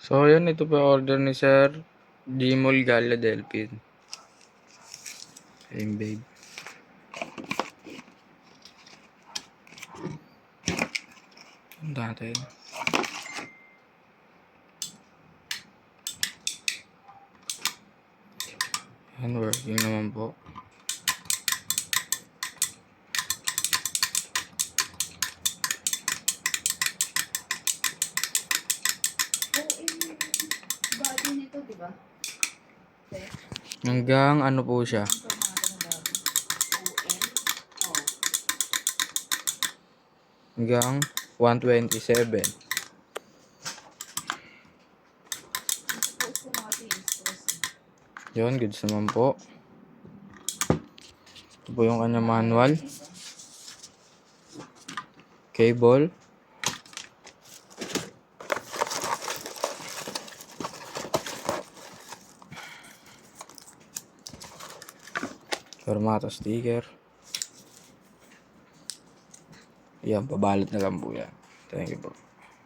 So, ayan, ito pa order ni Sir Jimol Gala Delphin. Ayun, babe. Natin. Ayan, working naman po. Body nito, di ba? Hanggang ano po siya? Hanggang 127. Yun, goods naman po. Ito po yung kanya manual. Cable. Formato sticker. Yan, pabalot na lang po yan. Thank you po.